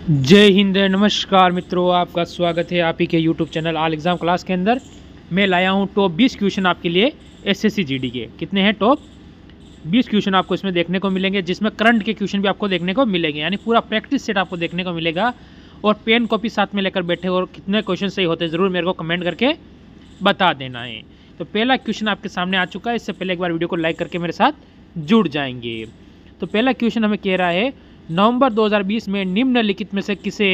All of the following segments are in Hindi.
जय हिंद, नमस्कार मित्रों, आपका स्वागत है आप ही के YouTube channel all exam class के अंदर। मैं लाया हूं टॉप 20 क्वेश्चन आपके लिए एसएससी जीडी के। कितने हैं? टॉप 20 क्वेश्चन आपको इसमें देखने को मिलेंगे, जिसमें करंट के क्वेश्चन भी आपको देखने को मिलेंगे, यानी पूरा प्रैक्टिस सेट आपको देखने को मिलेगा। और पेन कॉपी साथ में लेकर बैठे और कितने क्वेश्चन सही होते हैं ज़रूर मेरे को कमेंट करके बता देना है। तो पहला क्वेश्चन आपके सामने आ चुका है। इससे पहले एक बार वीडियो को लाइक करके मेरे साथ जुड़ जाएंगे। तो पहला क्वेश्चन हमें कह रहा है, नवंबर 2020 में निम्नलिखित में से किसे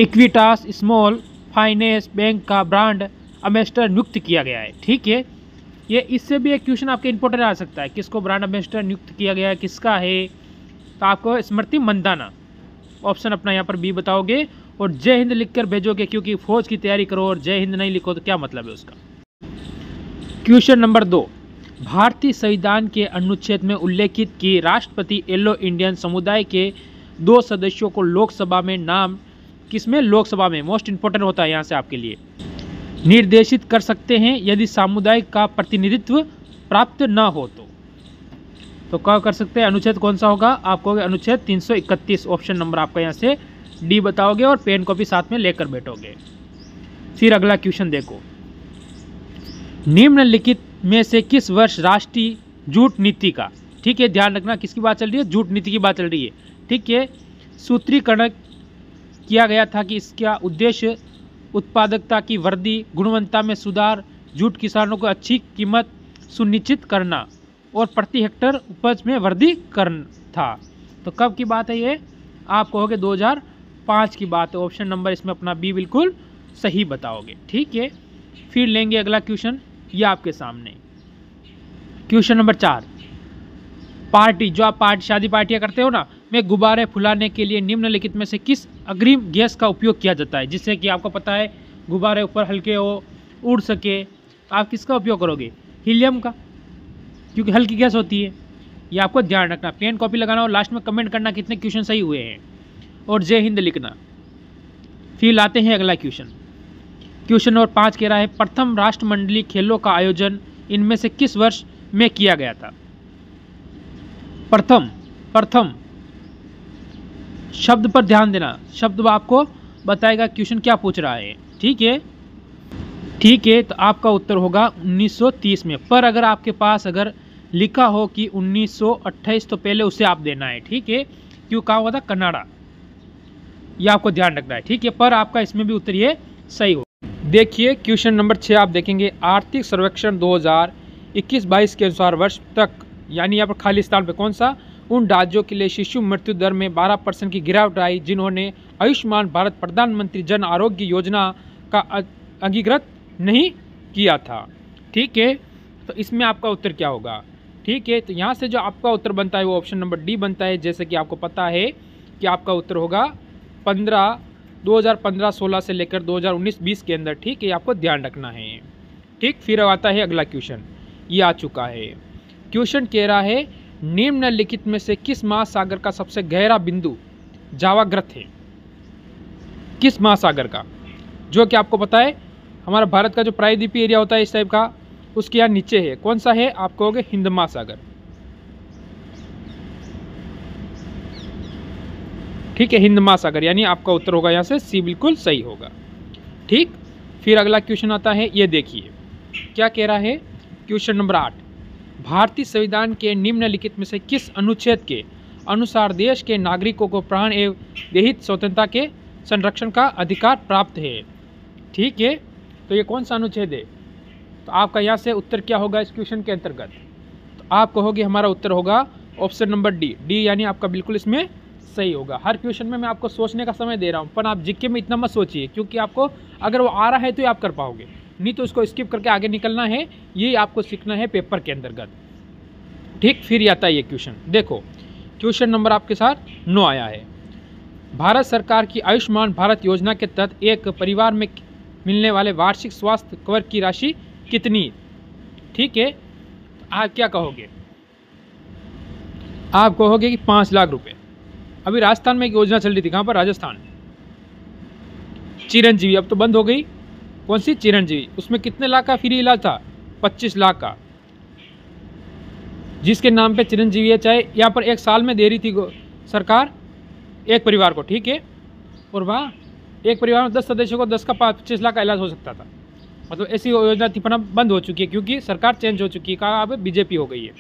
इक्विटास स्मॉल फाइनेंस बैंक का ब्रांड एम्बेसडर नियुक्त किया गया है? ठीक है, ये इससे भी एक क्वेश्चन आपके इंपॉर्टेंट आ सकता है। किसको ब्रांड एम्बेसडर नियुक्त किया गया है, किसका है? तो आपको स्मृति मंदाना ऑप्शन अपना यहाँ पर बी बताओगे और जय हिंद लिखकर भेजोगे, क्योंकि फौज की तैयारी करो और जय हिंद नहीं लिखो तो क्या मतलब है उसका। क्वेश्चन नंबर 2, भारतीय संविधान के अनुच्छेद में उल्लेखित कि राष्ट्रपति एंग्लो इंडियन समुदाय के 2 सदस्यों को लोकसभा में नाम किसमें लोकसभा में मोस्ट इंपोर्टेंट होता है यहाँ से आपके लिए निर्देशित कर सकते हैं यदि सामुदायिक का प्रतिनिधित्व प्राप्त न हो तो क्या कर सकते हैं? अनुच्छेद कौन सा होगा? आपको अनुच्छेद 331 ऑप्शन नंबर आपका यहाँ से डी बताओगे और पेन कॉपी साथ में लेकर बैठोगे। फिर अगला क्वेश्चन देखो, निम्नलिखित में से किस वर्ष राष्ट्रीय जूट नीति का, ठीक है ध्यान रखना किसकी बात चल रही है? जूट नीति की बात चल रही है। ठीक है, सूत्रीकरण किया गया था कि इसका उद्देश्य उत्पादकता की वृद्धि, गुणवत्ता में सुधार, जूट किसानों को अच्छी कीमत सुनिश्चित करना और प्रति हेक्टेयर उपज में वृद्धि करना था। तो कब की बात है ये? आप कहोगे 2005 की बात है। ऑप्शन नंबर इसमें अपना बी बिल्कुल सही बताओगे। ठीक है, फिर लेंगे अगला क्वेश्चन, ये आपके सामने क्वेश्चन नंबर 4, पार्टी जो आप शादी पार्टियां करते हो ना, में गुब्बारे फुलाने के लिए निम्नलिखित में से किस अग्रिम गैस का उपयोग किया जाता है? जिससे कि आपको पता है गुब्बारे ऊपर हल्के हो, उड़ सके। आप किसका उपयोग करोगे? हीलियम का, क्योंकि हल्की गैस होती है। ये आपको ध्यान रखना। पेन कॉपी लगाना और लास्ट में कमेंट करना कितने क्वेश्चन सही हुए हैं और जय हिंद लिखना। फिर लाते हैं अगला क्वेश्चन। क्वेश्चन नंबर 5 कह रहा है, प्रथम राष्ट्रमंडलीय खेलों का आयोजन इनमें से किस वर्ष में किया गया था? प्रथम शब्द पर ध्यान देना, शब्द आपको बताएगा क्वेश्चन क्या पूछ रहा है। ठीक है, तो आपका उत्तर होगा 1930 में। पर अगर आपके पास अगर लिखा हो कि 1928 तो पहले उसे आप देना है। ठीक है, क्यों कहा हुआ था? कनाडा, ये आपको ध्यान रखना है। ठीक है, पर आपका इसमें भी उत्तर ये सही हो। देखिए क्वेश्चन नंबर 6 आप देखेंगे, आर्थिक सर्वेक्षण 2021-22 के अनुसार वर्ष तक, यानी यहाँ पर खाली स्थान पे कौन सा, उन राज्यों के लिए शिशु मृत्यु दर में 12% की गिरावट आई जिन्होंने आयुष्मान भारत प्रधानमंत्री जन आरोग्य योजना का अंगीकृत नहीं किया था। ठीक है, तो इसमें आपका उत्तर क्या होगा? ठीक है, तो यहाँ से जो आपका उत्तर बनता है वो ऑप्शन नंबर डी बनता है। जैसे कि आपको पता है कि आपका उत्तर होगा 2015-16 से लेकर 2019-20 के अंदर। ठीक है, आपको ध्यान रखना है। ठीक, फिर आता है अगला क्वेश्चन, ये आ चुका है। क्वेश्चन कह रहा है, निम्नलिखित में से किस महासागर का सबसे गहरा बिंदु जावाग्रत है? किस महासागर का? जो कि आपको पता है हमारा भारत का जो प्रायद्वीपीय एरिया होता है इस टाइप का, उसके यहाँ नीचे है। कौन सा है? आप कहोगे हिंद महासागर। ठीक है, हिंद महासागर, यानी आपका उत्तर होगा यहाँ से सी बिल्कुल सही होगा। ठीक, फिर अगला क्वेश्चन आता है, ये देखिए क्या कह रहा है। क्वेश्चन नंबर 8, भारतीय संविधान के निम्नलिखित में से किस अनुच्छेद के अनुसार देश के नागरिकों को प्राण एवं देहित स्वतंत्रता के संरक्षण का अधिकार प्राप्त है? ठीक है, तो ये कौन सा अनुच्छेद है? तो आपका यहाँ से उत्तर क्या होगा इस क्वेश्चन के अंतर्गत? तो आप कहोगे हमारा उत्तर होगा ऑप्शन नंबर डी, यानी आपका बिल्कुल इसमें सही होगा। हर क्वेश्चन में मैं आपको सोचने का समय दे रहा हूँ, पर आप जीके में इतना मत सोचिए, क्योंकि आपको अगर वो आ रहा है तो आप कर पाओगे, नहीं तो उसको स्किप करके आगे निकलना है। ये आपको सीखना है पेपर के अंतर्गत। ठीक, फिर आता है ये क्वेश्चन, देखो क्वेश्चन नंबर आपके साथ 9 आया है। भारत सरकार की आयुष्मान भारत योजना के तहत एक परिवार में मिलने वाले वार्षिक स्वास्थ्य कवर की राशि कितनी? ठीक है, आप क्या कहोगे? आप कहोगे कि 5 लाख रुपए। अभी राजस्थान में एक योजना चल रही थी, कहाँ पर? राजस्थान, चिरंजीवी, अब तो बंद हो गई। कौन सी? चिरंजीवी। उसमें कितने लाख का फ्री इलाज था? 25 लाख का। जिसके नाम पे चिरंजीवी है, चाहे यहाँ पर 1 साल में दे रही थी सरकार, एक परिवार को, ठीक है। और वहाँ एक परिवार में 10 सदस्यों को 10 का 25 लाख का इलाज हो सकता था। मतलब ऐसी योजना थी, पर बंद हो चुकी है क्योंकि सरकार चेंज हो चुकी है, कहा अब बीजेपी हो गई है।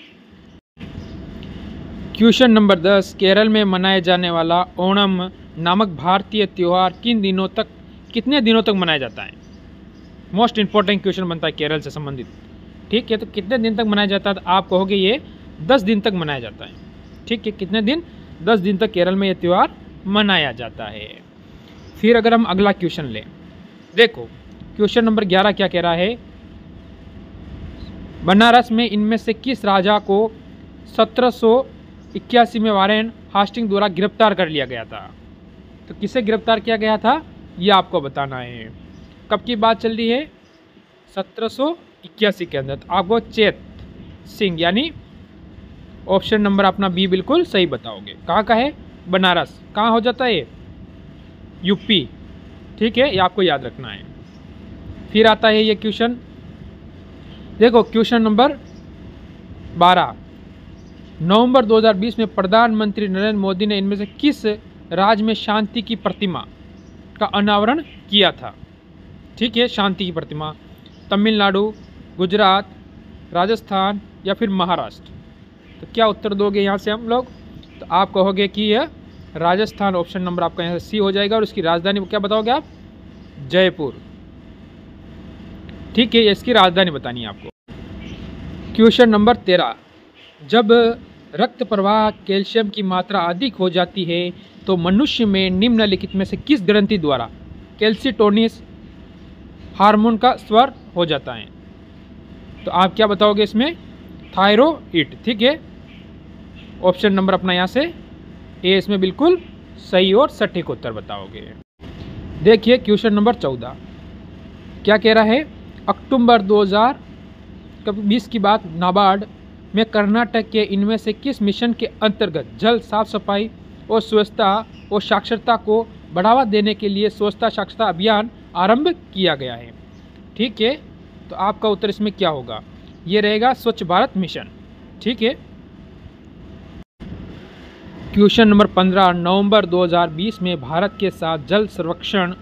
क्वेश्चन नंबर 10, केरल में मनाए जाने वाला ओणम नामक भारतीय त्यौहार कितने दिनों तक मनाया जाता है? मोस्ट इंपॉर्टेंट क्वेश्चन बनता है केरल से संबंधित, ठीक है। तो कितने दिन तक मनाया जाता है? तो आप कहोगे ये 10 दिन तक मनाया जाता है, ठीक है। कितने दिन? 10 दिन तक केरल में ये त्यौहार मनाया जाता है। फिर अगर हम अगला क्वेश्चन लें, देखो क्वेश्चन नंबर 11 क्या कह रहा है? बनारस में इनमें से किस राजा को 1781 में वारेन हास्टिंग द्वारा गिरफ्तार कर लिया गया था? तो किसे गिरफ्तार किया गया था ये आपको बताना है। कब की बात चल रही है? 1781 के अंदर। तो आपको चेत सिंह यानी ऑप्शन नंबर अपना बी बिल्कुल सही बताओगे। कहाँ का है? बनारस। कहाँ हो जाता है? यूपी, ठीक है, ये आपको याद रखना है। फिर आता है ये क्वेश्चन, देखो क्वेश्चन नंबर 12, नवंबर 2020 में प्रधानमंत्री नरेंद्र मोदी ने इनमें से किस राज्य में शांति की प्रतिमा का अनावरण किया था? ठीक है, शांति की प्रतिमा। तमिलनाडु, गुजरात, राजस्थान या फिर महाराष्ट्र? तो क्या उत्तर दोगे यहाँ से हम लोग? तो आप कहोगे कि यह राजस्थान, ऑप्शन नंबर आपका यहाँ से सी हो जाएगा। और इसकी राजधानी क्या बताओगे आप? जयपुर, ठीक है, इसकी राजधानी बतानी है आपको। क्वेश्चन नंबर 13, जब रक्त प्रवाह कैल्शियम की मात्रा अधिक हो जाती है तो मनुष्य में निम्नलिखित में से किस ग्रंथि द्वारा कैल्सिटोनिस हार्मोन का स्वर हो जाता है? तो आप क्या बताओगे इसमें? थायरोइड, ठीक है। ऑप्शन नंबर अपना यहाँ से ए इसमें बिल्कुल सही और सटीक उत्तर बताओगे। देखिए क्वेश्चन नंबर 14 क्या कह रहा है? अक्टूबर 2020 की बात, नाबार्ड में कर्नाटक के इनमें से किस मिशन के अंतर्गत जल साफ सफाई और स्वच्छता और साक्षरता को बढ़ावा देने के लिए स्वच्छता साक्षरता अभियान आरंभ किया गया है? ठीक है, तो आपका उत्तर इसमें क्या होगा? ये रहेगा स्वच्छ भारत मिशन, ठीक है। क्वेश्चन नंबर 15, नवंबर 2020 में भारत के साथ जल संरक्षण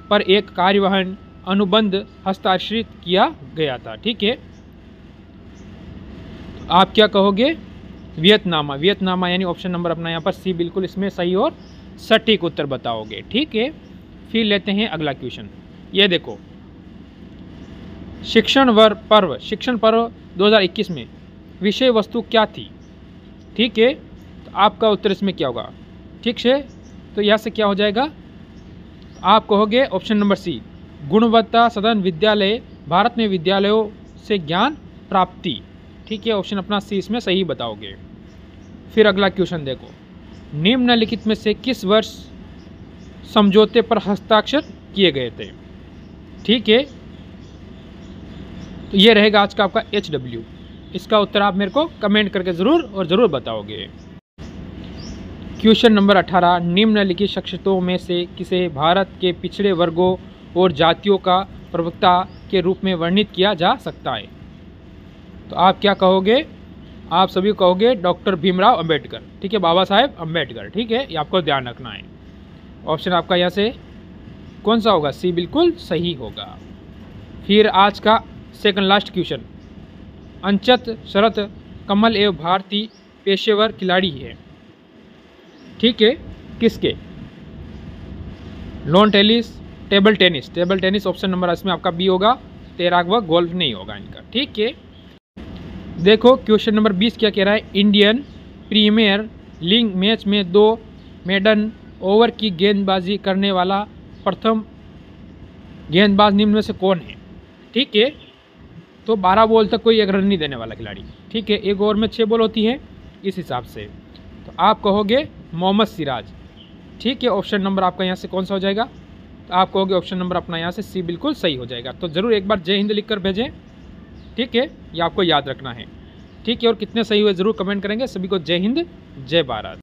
पर एक कार्यवहन अनुबंध हस्ताक्षरित किया गया था, ठीक है। आप क्या कहोगे? वियतनामा यानी ऑप्शन नंबर अपना यहाँ पर सी बिल्कुल इसमें सही और सटीक उत्तर बताओगे, ठीक है। फिर लेते हैं अगला क्वेश्चन। ये देखो, शिक्षण पर्व 2021 में विषय वस्तु क्या थी? ठीक है, तो आपका उत्तर इसमें क्या होगा? ठीक है, तो यहाँ से क्या हो जाएगा? आप कहोगे ऑप्शन नंबर सी, गुणवत्ता सदन विद्यालय, भारत में विद्यालयों से ज्ञान प्राप्ति, ठीक है। ऑप्शन अपना सी इसमें सही बताओगे। फिर अगला क्वेश्चन देखो, निम्नलिखित में से किस वर्ष समझौते पर हस्ताक्षर किए गए थे? ठीक है, तो ये रहेगा आज का आपका HW। इसका उत्तर आप मेरे को कमेंट करके ज़रूर बताओगे। क्वेश्चन नंबर 18, निम्नलिखित शख्सियतों में से किसे भारत के पिछड़े वर्गों और जातियों का प्रवक्ता के रूप में वर्णित किया जा सकता है? तो आप क्या कहोगे? आप सभी कहोगे डॉक्टर भीमराव अंबेडकर, ठीक है, बाबा साहेब अंबेडकर, ठीक है, ये आपको ध्यान रखना है। ऑप्शन आपका यहाँ से कौन सा होगा? सी बिल्कुल सही होगा। फिर आज का second last question, अंचत Sharath Kamal एवं भारतीय पेशेवर खिलाड़ी है, ठीक है, किसके? Lawn tennis, table tennis option number इसमें आपका बी होगा। तैराक व गोल्फ नहीं होगा इनका, ठीक है। देखो क्वेश्चन नंबर 20 क्या कह रहा है? इंडियन प्रीमियर लीग मैच में 2 मेडन ओवर की गेंदबाजी करने वाला प्रथम गेंदबाज निम्न में से कौन है? ठीक है, तो 12 बॉल तक कोई एक रन नहीं देने वाला खिलाड़ी, ठीक है, एक ओवर में 6 बॉल होती है इस हिसाब से। तो आप कहोगे मोहम्मद सिराज, ठीक है। ऑप्शन नंबर आपका यहाँ से कौन सा हो जाएगा? तो आप कहोगे ऑप्शन नंबर अपना यहाँ से सी बिल्कुल सही हो जाएगा। तो ज़रूर एक बार जय हिंद लिख कर भेजें, ठीक है, ये आपको याद रखना है, ठीक है। और कितने सही हुए ज़रूर कमेंट करेंगे। सभी को जय हिंद, जय भारत।